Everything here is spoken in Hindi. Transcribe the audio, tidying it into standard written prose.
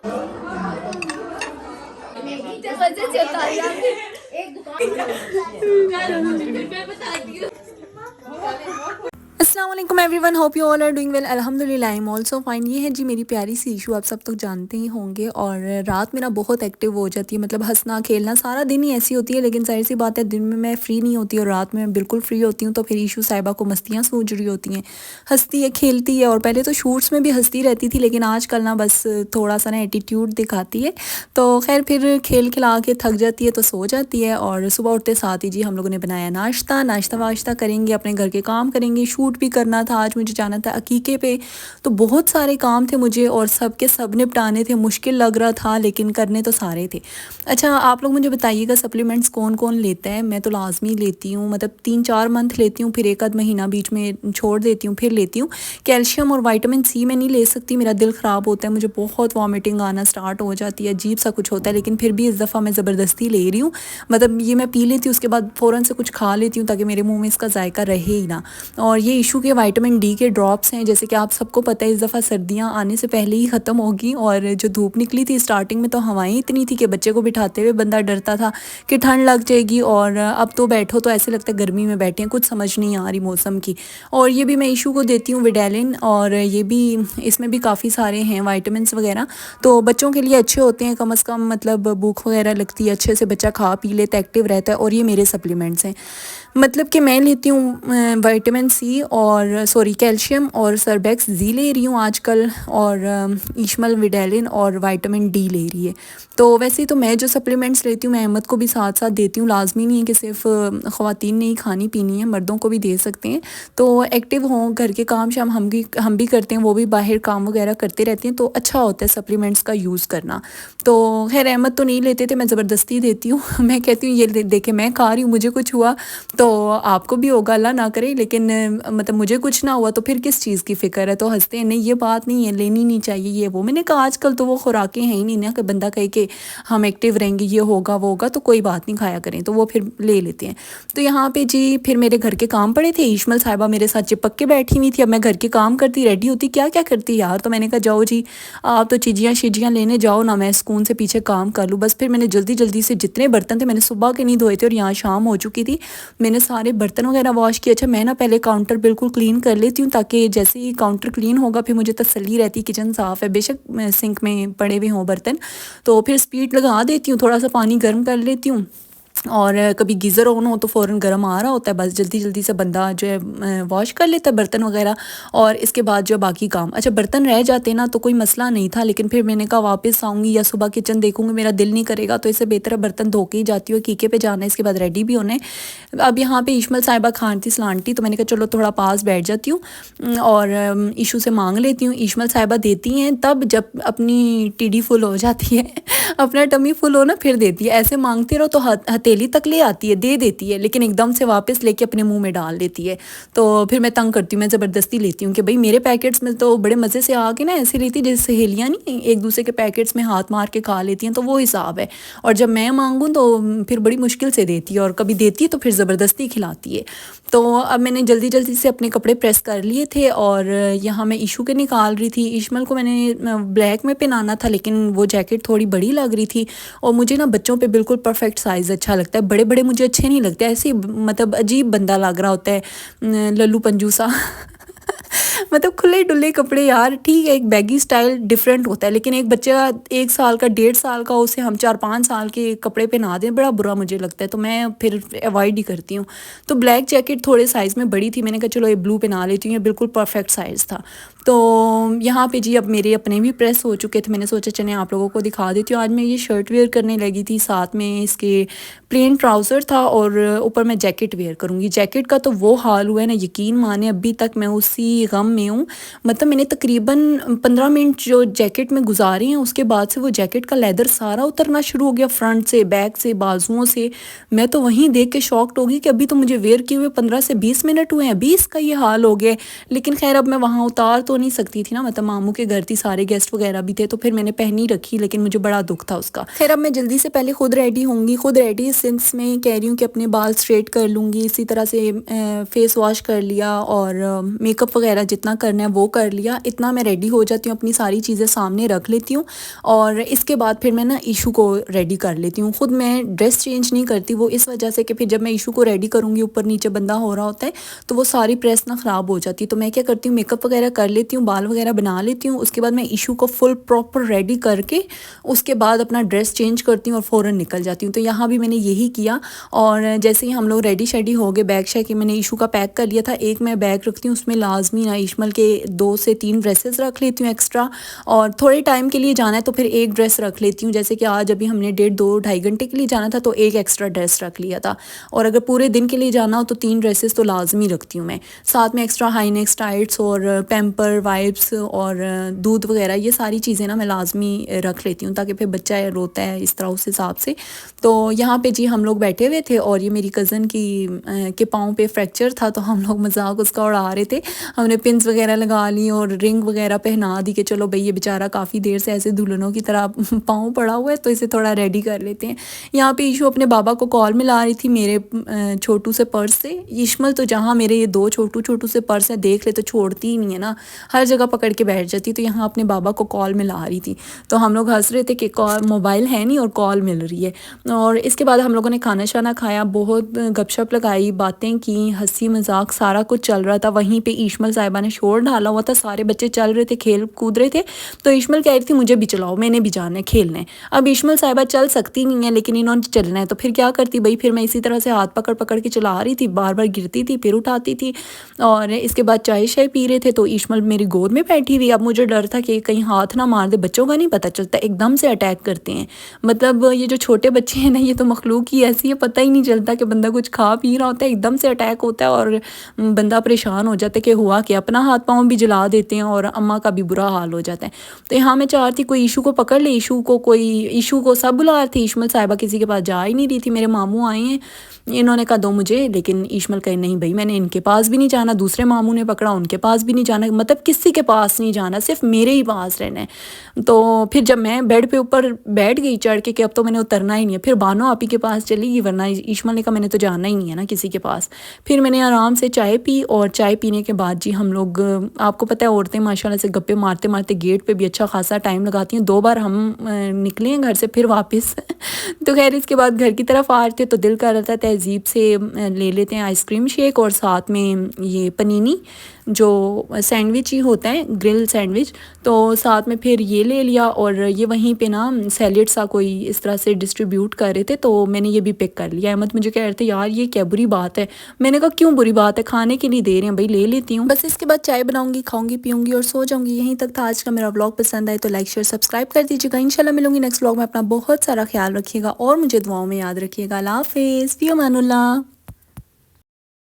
एक दुकान अस्सलाम वालेकुम everyone, hope you all are doing well. अल्हम्दुलिल्लाह आई एम ऑल्सो फाइन। ये है जी मेरी प्यारी सी इशू, आप सब तो जानते ही होंगे। और रात मेरा बहुत एक्टिव हो जाती है, मतलब हंसना खेलना सारा दिन ही ऐसी होती है। लेकिन जाहिर सी बात है दिन में मैं फ्री नहीं होती और रात में बिल्कुल फ्री होती हूँ। तो फिर इशू साहिबा को मस्तियाँ सूझ रही होती हैं, हंसती है खेलती है। और पहले तो शूट्स में भी हंसती रहती थी, लेकिन आजकल ना बस थोड़ा सा ना एटीट्यूड दिखाती है। तो खैर फिर खेल खिला के थक जाती है तो सो जाती है। और सुबह उठते साथ ही जी हम लोगों ने बनाया नाश्ता वाश्ता करेंगे, अपने घर के काम करेंगे। शूट भी करना था, आज मुझे जाना था अकीके पे। तो बहुत सारे काम थे मुझे और सब के सब निपटाने थे। मुश्किल लग रहा था लेकिन करने तो सारे थे। अच्छा आप लोग मुझे बताइएगा सप्लीमेंट्स कौन कौन लेता है। मैं तो लाजमी लेती हूँ, मतलब 3-4 मंथ लेती हूँ, फिर एक आध महीना बीच में छोड़ देती हूँ, फिर लेती हूँ। कैल्शियम और विटामिन सी मैं नहीं ले सकती, मेरा दिल ख़राब होता है, मुझे बहुत वॉमिटिंग आना स्टार्ट हो जाती है, अजीब सा कुछ होता है। लेकिन फिर भी इस दफ़ा मैं ज़बरदस्ती ले रही हूँ। मतलब ये मैं पी लेती हूँ, उसके बाद फ़ौरन से कुछ खा लेती हूँ ताकि मेरे मुँह में इसका जायका रहे ही ना। और ये इशू के विटामिन डी के ड्रॉप्स हैं, जैसे कि आप सबको पता है इस दफ़ा सर्दियाँ आने से पहले ही ख़त्म होगी। और जो धूप निकली थी स्टार्टिंग में तो हवाएं इतनी थी कि बच्चे को बिठाते हुए बंदा डरता था कि ठंड लग जाएगी। और अब तो बैठो तो ऐसे लगता है गर्मी में बैठे हैं, कुछ समझ नहीं आ रही मौसम की। और ये भी मैं इशू को देती हूँ विडालिन, और ये भी इसमें भी काफ़ी सारे हैं विटामिन वगैरह। तो बच्चों के लिए अच्छे होते हैं, कम से कम मतलब भूख वगैरह लगती है, अच्छे से बच्चा खा पी लेता है, एक्टिव रहता है। और ये मेरे सप्लीमेंट्स हैं, मतलब कि मैं लेती हूँ विटामिन सी और सॉरी कैल्शियम और सरबैक्स जी ले रही हूँ आजकल। और ईशमल विडालिन और विटामिन डी ले रही है। तो वैसे ही तो मैं जो सप्लीमेंट्स लेती हूँ मैं अहमद को भी साथ साथ देती हूँ। लाजमी नहीं है कि सिर्फ ख़वातीन ने ही खानी पीनी है, मर्दों को भी दे सकते हैं। तो एक्टिव हों, घर के काम शाम हम भी करते हैं, वो भी बाहर काम वगैरह करते रहते हैं, तो अच्छा होता है सप्लीमेंट्स का यूज़ करना। तो खैर अहमद तो नहीं लेते थे, मैं ज़बरदस्ती देती हूँ मैं कहती हूँ ये देखे मैं खा रही हूँ, मुझे कुछ हुआ तो आपको भी होगा, अल्लाह ना करे। लेकिन मतलब मुझे कुछ ना हुआ तो फिर किस चीज़ की फ़िक्र है। तो हंसते हैं, नहीं ये बात नहीं है, लेनी नहीं चाहिए ये वो। मैंने कहा आजकल तो वो खुराकें हैं ही नहीं ना कि बंदा कहे कि हम एक्टिव रहेंगे, ये होगा वो होगा, तो कोई बात नहीं खाया करें, तो वो फिर ले लेते हैं। तो यहाँ पे जी फिर मेरे घर के काम पड़े थे, इशमल साहिबा मेरे साथ चिपक के बैठी हुई थी। अब मैं घर के काम करती रेडी होती, क्या क्या करती यार। तो मैंने कहा जाओ जी आप तो चीजियाँ शीजियाँ लेने जाओ ना, मैं सुकून से पीछे काम कर लूँ बस। फिर मैंने जल्दी जल्दी से जितने बर्तन थे, मैंने सुबह के नहीं धोए थे और यहाँ शाम हो चुकी थी, मैंने सारे बर्तन वगैरह वॉश किए। अच्छा मैं ना पहले काउंटर बिल्कुल क्लीन कर लेती हूँ ताकि जैसे ही काउंटर क्लीन होगा फिर मुझे तसल्ली रहती, किचन साफ़ है, बेशक सिंक में पड़े हुए हों बर्तन। तो फिर स्पीड लगा देती हूँ, थोड़ा सा पानी गर्म कर लेती हूँ, और कभी गीज़र ऑन हो तो फ़ौरन गर्म आ रहा होता है, बस जल्दी जल्दी से बंदा जो है वॉश कर लेता है बर्तन वगैरह। और इसके बाद जो बाकी काम, अच्छा बर्तन रह जाते ना तो कोई मसला नहीं था, लेकिन फिर मैंने कहा वापस आऊँगी या सुबह किचन देखूँगी मेरा दिल नहीं करेगा, तो इससे बेहतर है बर्तन धो के ही जाती हूँ। कीके पे जाना है, इसके बाद रेडी भी होना है। अब यहाँ पे इशमल साहिबा खान थी सलांटी, तो मैंने कहा चलो थोड़ा पास बैठ जाती हूँ और इशू से मांग लेती हूँ। इशमल साहिबा देती हैं तब जब अपनी टीडी फुल हो जाती है अपना टमी फुल हो ना फिर देती है। ऐसे मांगते रहो तो हथेली तक ले आती है, दे देती है, लेकिन एकदम से वापस लेके अपने मुंह में डाल देती है। तो फिर मैं तंग करती हूँ, मैं ज़बरदस्ती लेती हूँ कि भाई मेरे पैकेट्स में तो बड़े मज़े से आके ना ऐसे लेती जैसे सहेलियाँ नहीं एक दूसरे के पैकेट्स में हाथ मार के खा लेती हैं, तो वो हिसाब है। और जब मैं मांगूँ तो फिर बड़ी मुश्किल से देती है, और कभी देती है तो फिर ज़बरदस्ती खिलाती है। तो अब मैंने जल्दी जल्दी से अपने कपड़े प्रेस कर लिए थे और यहाँ मैं इशू के निकाल रही थी। इशमल को मैंने ब्लैक में पहनाना था, लेकिन वो जैकेट थोड़ी बड़ी लग रही थी, और मुझे ना बच्चों पे बिल्कुल परफेक्ट साइज़ अच्छा लगता है, बड़े बड़े मुझे अच्छे नहीं लगते, ऐसे मतलब अजीब बंदा लग रहा होता है लल्लू पंजू सा मतलब खुले डुले कपड़े यार ठीक है, एक बैगी स्टाइल डिफरेंट होता है, लेकिन एक बच्चा 1 साल का 1.5 साल का उसे हम 4-5 साल के कपड़े पहना दें बड़ा बुरा मुझे लगता है, तो मैं फिर अवॉइड ही करती हूँ। तो ब्लैक जैकेट थोड़े साइज़ में बड़ी थी, मैंने कहा चलो ये ब्लू पहना लेती हूँ, ये बिल्कुल परफेक्ट साइज़ था। तो यहाँ पे जी अब मेरे अपने भी प्रेस हो चुके थे, मैंने सोचा चले आप लोगों को दिखा देती हूँ। आज मैं ये शर्ट वेयर करने लगी थी, साथ में इसके प्लेन ट्राउज़र था और ऊपर मैं जैकेट वेयर करूँगी। जैकेट का तो वो हाल हुआ है ना, यकीन माने अभी तक मैं उसी गम में हूँ। मतलब मैंने तकरीबन 15 मिनट जो जैकेट में गुजारे हैं, उसके बाद से वो जैकेट का लेदर सारा उतरना शुरू हो गया, फ्रंट से, बैक से, बाजुओं से। मैं तो वहीं देख के शॉक्ड हो गई कि अभी तो मुझे वेयर किए हुए 15 से 20 मिनट हुए हैं, अभी इसका ये हाल हो गया। लेकिन खैर अब मैं वहाँ उतार तो तो नहीं सकती थी ना, मतलब मामू के घर थी, सारे गेस्ट वगैरह भी थे, तो फिर मैंने पहनी रखी, लेकिन मुझे बड़ा दुख था उसका। फिर अब मैं जल्दी से पहले खुद रेडी होंगी, खुद रेडी सिंस में कह रही हूँ कि अपने बाल स्ट्रेट कर लूँगी, इसी तरह से फेस वॉश कर लिया और मेकअप वगैरह जितना करना है वो कर लिया। इतना मैं रेडी हो जाती हूँ, अपनी सारी चीज़ें सामने रख लेती हूँ और इसके बाद फिर मैं ना ईशू को रेडी कर लेती हूँ। खुद मैं ड्रेस चेंज नहीं करती, वो इस वजह से कि फिर जब मैं ईशू को रेडी करूँगी, ऊपर नीचे बंदा हो रहा होता है, तो वो सारी प्रेस ना ख़राब हो जाती है। तो मैं क्या करती हूँ, मेकअप वगैरह कर लेती हूँ, बाल वगैरह बना लेती हूँ, उसके बाद मैं ईशू को फुल प्रॉपर रेडी करके उसके बाद अपना ड्रेस चेंज करती हूँ और फ़ौरन निकल जाती हूँ। तो यहाँ भी मैंने यही किया और जैसे ही हम लोग रेडी शेडी हो गए, बैग शैग कि मैंने ईशू का पैक कर लिया था। एक मैं बैग रखती हूँ, उसमें लाजमी ना इश्मल के 2 से 3 ड्रेसेस रख लेती हूँ एक्स्ट्रा, और थोड़े टाइम के लिए जाना है तो फिर एक ड्रेस रख लेती हूँ। जैसे कि आज अभी हमने 1.5-2 घंटे के लिए जाना था तो एक एक्स्ट्रा ड्रेस रख लिया था, और अगर पूरे दिन के लिए जाना हो तो 3 ड्रेसेस तो लाजमी रखती हूँ मैं। साथ में एक्स्ट्रा हाई नेक टाइट्स और पैम्पर वाइप्स और दूध वगैरह, ये सारी चीज़ें ना मैं लाजमी रख लेती हूँ, ताकि फिर बच्चा रोता है इस तरह उस हिसाब से। तो यहाँ पे जी हम लोग बैठे हुए थे और ये मेरी कज़न की के पाँव पे फ्रैक्चर था, तो हम लोग मजाक उसका उड़ा रहे थे। हमने पिन्स वगैरह लगा ली और रिंग वगैरह पहना दी कि चलो भाई ये बेचारा काफ़ी देर से ऐसे दुल्हनों की तरह पाँव पड़ा हुआ है, तो इसे थोड़ा रेडी कर लेते हैं। यहाँ पे ईशू अपने बाबा को कॉल मिला रही थी मेरे छोटू से पर्स से। इश्मल तो जहाँ मेरे ये 2 छोटू से पर्स है देख ले तो छोड़ती ही नहीं है ना, हर जगह पकड़ के बैठ जाती। तो यहाँ अपने बाबा को कॉल मिला रही थी, तो हम लोग हंस रहे थे कि कॉल मोबाइल है नहीं और कॉल मिल रही है। और इसके बाद हम लोगों ने खाना शाना खाया, बहुत गपशप लगाई, बातें की, हंसी मजाक सारा कुछ चल रहा था। वहीं पे इश्मल साहिबा ने शोर डाला हुआ था, सारे बच्चे चल रहे थे, खेल कूद रहे थे। तो इश्मल कह रही थी मुझे भी चलाओ, मैंने भी जाना है खेलना है। अब इश्मल साहिबा चल सकती नहीं है, लेकिन इन्होंने चलना है, तो फिर क्या करती भाई, फिर मैं इसी तरह से हाथ पकड़ पकड़ के चला रही थी, बार बार गिरती थी फिर उठाती थी। और इसके बाद चाय शाय पी रहे थे, तो इश्मल मेरी गोद में बैठी हुई। अब मुझे डर था कि कहीं हाथ ना मार दे, बच्चों का नहीं पता चलता, एकदम से अटैक करते हैं। मतलब ये जो छोटे बच्चे हैं ना, ये तो मखलूक ही ऐसी है, पता ही नहीं चलता कि बंदा कुछ खा पी रहा होता है, एकदम से अटैक होता है और बंदा परेशान हो जाता है कि हुआ कि अपना हाथ पाँव भी जला देते हैं और अम्मा का भी बुरा हाल हो जाता है। तो यहाँ मैं चाह रही थी कोई ईशू को पकड़ ले, ईशू को सब बुला रहे थे, इश्मल साहिबा किसी के पास जा ही नहीं रही थी। मेरे मामू आए हैं, इन्होंने कहा दो मुझे, लेकिन इश्मल कहे नहीं भाई मैंने इनके पास भी नहीं जाना, दूसरे मामू ने पकड़ा उनके पास भी नहीं जाना, मतलब किसी के पास नहीं जाना, सिर्फ मेरे ही पास रहना है। तो फिर जब मैं बेड पे ऊपर बैठ गई चढ़ के कि अब तो मैंने उतरना ही नहीं है, फिर बानो आपी के पास चली गई, वरना इश्मल ने कहा मैंने तो जाना ही नहीं है ना किसी के पास। फिर मैंने आराम से चाय पी, और चाय पीने के बाद जी हम लोग, आपको पता है औरतें माशाल्लाह से गप्पे मारते मारते गेट पे भी अच्छा खासा टाइम लगाती हैं। 2 बार हम निकले हैं घर से फिर वापस तो खैर इसके बाद घर की तरफ आ रहे थे, तो दिल कर रहा था तहजीब से ले लेते हैं आइसक्रीम शेक और साथ में ये पनीनी जो सैंडविच ही होता है, ग्रिल सैंडविच, तो साथ में फिर ये ले लिया। और ये वहीं पे ना सैलेड सा कोई इस तरह से डिस्ट्रीब्यूट कर रहे थे, तो मैंने ये भी पिक कर लिया। अहमद मुझे कह रहे थे यार ये क्या बुरी बात है, मैंने कहा क्यों बुरी बात है, खाने के लिए दे रहे हैं भाई ले लेती हूँ। बस इसके बाद चाय बनाऊंगी, खाऊंगी, पीऊंगी और सो जाऊंगी। यहीं तक था आज का मेरा व्लॉग। पसंद आए तो लाइक शेयर सब्सक्राइब कर दीजिएगा। इंशाल्लाह मिलूंगी नेक्स्ट व्लॉग में। अपना बहुत सारा ख्याल रखिएगा और मुझे दुआओं में याद रखिएगा। अल्लाह हाफिज़, फी अमानुल्लाह।